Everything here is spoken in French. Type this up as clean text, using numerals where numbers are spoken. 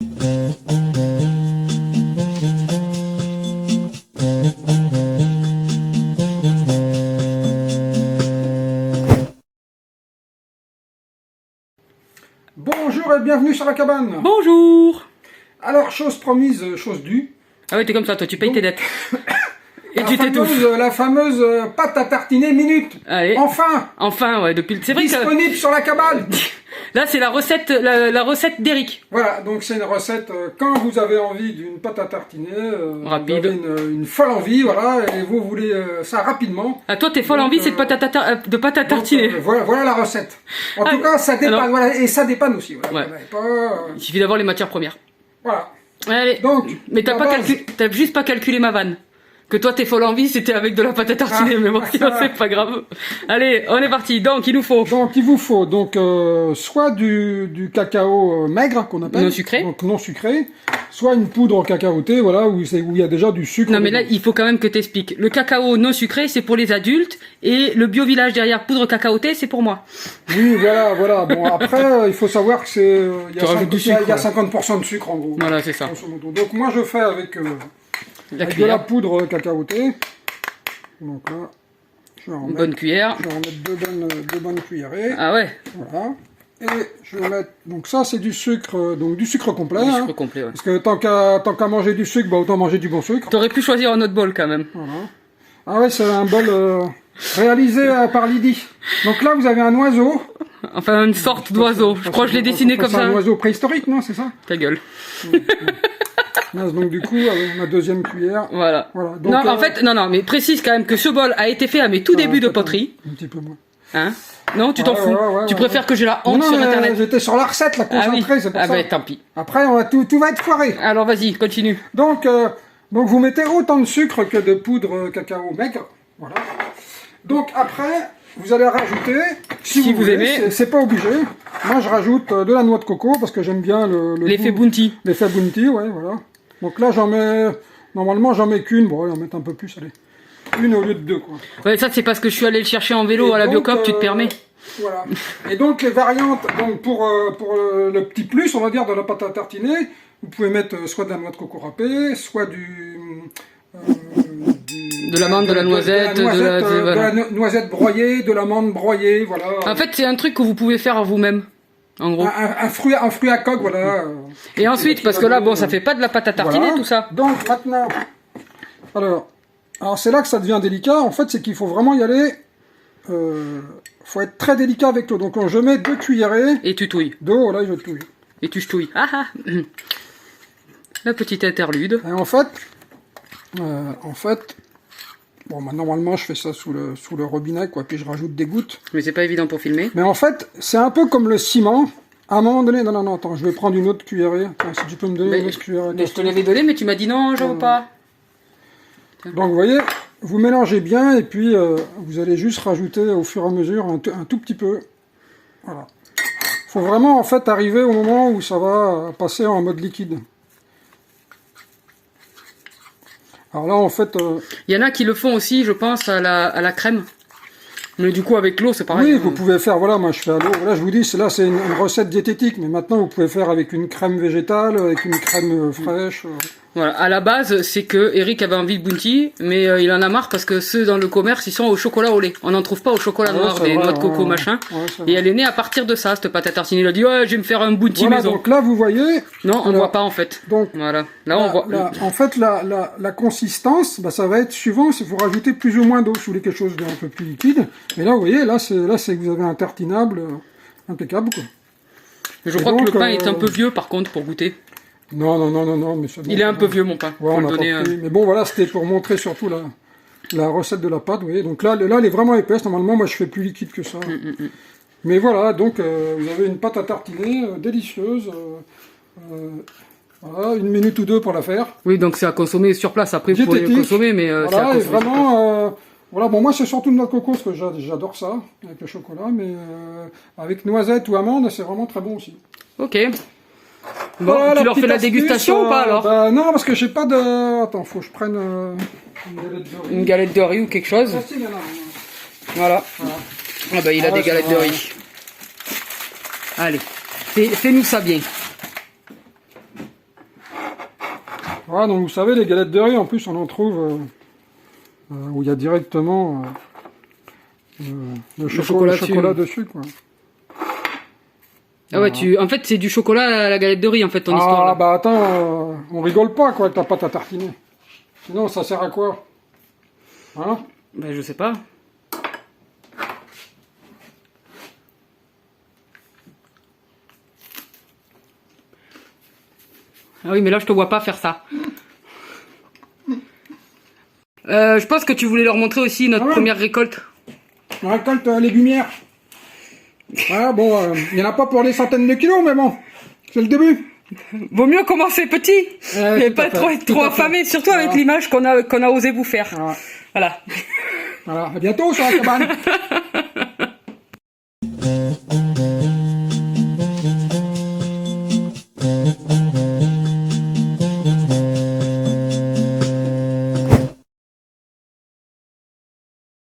Bonjour et bienvenue sur la cabane. Bonjour. Alors, chose promise, chose due. Ah ouais, t'es comme ça, toi, tu payes tes dettes. Et tu t'étouffes. La fameuse pâte à tartiner minute. Allez. Enfin. Enfin, ouais, depuis le... C'est vrai disponible sur la cabane. Là, c'est la recette, la recette d'Eric. Voilà, donc c'est une recette, quand vous avez envie d'une pâte à tartiner, rapide. Vous avez une folle envie, voilà, et vous voulez ça rapidement. Ah, toi, t'es folle envie, c'est de pâte à tartiner. Voilà la recette. En tout cas, ça dépanne, voilà, et ça dépanne aussi. Voilà, ouais. Il suffit d'avoir les matières premières. Voilà. Allez. Donc, mais t'as juste pas calculé ma vanne. Que toi, t'es folle envie, c'était avec de la pâte à tartiner, mais bon, c'est pas grave. Allez, on est parti. Donc, il nous faut. Donc, il vous faut soit du cacao maigre qu'on appelle. Non sucré. Donc non sucré. Soit une poudre cacaotée, voilà, où il y a déjà du sucre. Non, mais là, il faut quand même que t'expliques. Le cacao non sucré, c'est pour les adultes, et le bio village derrière poudre cacaotée, c'est pour moi. Oui, voilà. Bon, après, il faut savoir que il y a 50% de sucre en gros. Voilà, c'est ça. Donc moi, je fais avec de la poudre cacaotée. Donc là, je vais en une bonne cuillère. Je vais en mettre deux bonnes cuillerées. Ah ouais. Voilà. Et je vais mettre, donc ça c'est du sucre complet. Du sucre complet, ouais. Parce que tant qu'à manger du sucre, bah autant manger du bon sucre. T'aurais pu choisir un autre bol quand même. Voilà. Ah ouais, c'est un bol réalisé par Lydie. Donc là vous avez un oiseau. Enfin une sorte d'oiseau. Je crois que je l'ai dessiné comme ça. C'est un oiseau préhistorique, non, c'est ça? Ta gueule. Donc du coup, avec ma deuxième cuillère. Voilà. Donc, non, en fait, non, mais précise quand même que ce bol a été fait à mes tout débuts de poterie. Un petit peu moins. Hein? Non, tu t'en fous. Tu préfères que j'ai la honte sur Internet. J'étais sur la recette, la concentrée, c'est pour ça. Ah ben, tant pis. Après, tout va être foiré. Alors vas-y, continue. Donc vous mettez autant de sucre que de poudre cacao maigre. Voilà. Donc après, vous allez rajouter, si vous aimez, c'est pas obligé. Moi, je rajoute de la noix de coco parce que j'aime bien l'effet Bounty. L'effet Bounty, ouais, voilà. Donc là, normalement, j'en mets qu'une. Bon, on va mettre un peu plus, allez. Une au lieu de deux, quoi. Ouais, ça, c'est parce que je suis allé le chercher en vélo à la Biocop, tu te permets. Voilà. Et donc, les variantes, donc pour le petit plus, on va dire, de la pâte à tartiner, vous pouvez mettre soit de la noix de coco râpée, soit de l'amande, de la noisette, de la noisette broyée, de l'amande broyée, voilà. En fait, c'est un truc que vous pouvez faire vous-même. En gros. Un fruit à coque, voilà. Et ensuite, parce que là, bon, ça fait pas de la pâte à tartiner, voilà. Tout ça. Donc maintenant, alors c'est là que ça devient délicat. En fait, c'est qu'il faut vraiment y aller. Faut être très délicat avec l'eau. Donc je mets 2 cuillerées. Et tu touilles. D'eau, là je touille. Et tu ch'touilles. Ah ah. La petite interlude. Et en fait, bon, bah, normalement je fais ça sous le robinet, quoi, puis je rajoute des gouttes. Mais c'est pas évident pour filmer. Mais en fait, c'est un peu comme le ciment. À un moment donné, non, attends, je vais prendre une autre cuillerée. Attends, si tu peux me donner une autre cuillerée. Mais je te l'avais donné, mais tu m'as dit non, j'en veux pas. Donc vous voyez, vous mélangez bien et puis vous allez juste rajouter au fur et à mesure un tout petit peu. Voilà. Il faut vraiment en fait arriver au moment où ça va passer en mode liquide. Alors là en fait... Il y en a qui le font aussi, je pense, à la crème. Mais du coup avec l'eau c'est pareil. Oui, vous pouvez faire, voilà, moi je fais à l'eau. Là je vous dis, là c'est une recette diététique, mais maintenant vous pouvez faire avec une crème végétale, avec une crème fraîche. Voilà, à la base, c'est que Eric avait envie de Bounty, mais il en a marre parce que ceux dans le commerce, ils sont au chocolat au lait. On n'en trouve pas au chocolat noir, des noix de coco, machin. Et elle est née à partir de ça, cette pâte à tartiner. Il a dit, ouais, je vais me faire un Bounty maison. Donc là, vous voyez... Non, on voit pas en fait. Donc, voilà. Là, on voit... en fait, la consistance, bah, ça va être suivant si vous rajoutez plus ou moins d'eau. Si vous voulez quelque chose d'un peu plus liquide. Mais là, vous voyez, là, c'est que vous avez un tartinable impeccable, quoi. Mais je crois que le pain est un peu vieux, par contre, pour goûter. Non, mais c'est bon. Il est un peu vieux, mon pain. Ouais, mais bon, voilà, c'était pour montrer surtout la recette de la pâte, vous voyez. Donc là, elle est vraiment épaisse. Normalement, moi, je fais plus liquide que ça. Mais voilà, donc, vous avez une pâte à tartiner délicieuse. Voilà, 1 minute ou 2 pour la faire. Oui, donc c'est à consommer sur place. Après, vous pouvez consommer, mais voilà, c'est à consommer. Et vraiment, voilà, bon, moi, c'est surtout de la coco, parce que j'adore ça, avec le chocolat. Mais avec noisette ou amande, c'est vraiment très bon aussi. Ok. Bon, voilà, tu leur fais la dégustation ou pas alors? Non, parce que j'ai pas de... Attends, faut que je prenne une galette de riz ou quelque chose. Voilà. Ah bah il a des galettes de riz. Allez, fais-nous ça bien. Voilà, donc vous savez, les galettes de riz, en plus, on en trouve où il y a directement le chocolat dessus, quoi. Ah ouais, en fait, c'est du chocolat à la galette de riz, en fait, ton histoire. Ah, bah attends, on rigole pas, quoi, avec ta pâte à tartiner. Sinon, ça sert à quoi? Hein? Ben, je sais pas. Ah oui, mais là, je te vois pas faire ça. Je pense que tu voulais leur montrer aussi notre première récolte. La récolte légumière. Voilà, bon, il n'y en a pas pour des centaines de kilos, mais bon, c'est le début. Vaut mieux commencer petit et pas être trop affamé, surtout avec l'image qu'on a osé vous faire. Voilà. Voilà, à bientôt sur la cabane.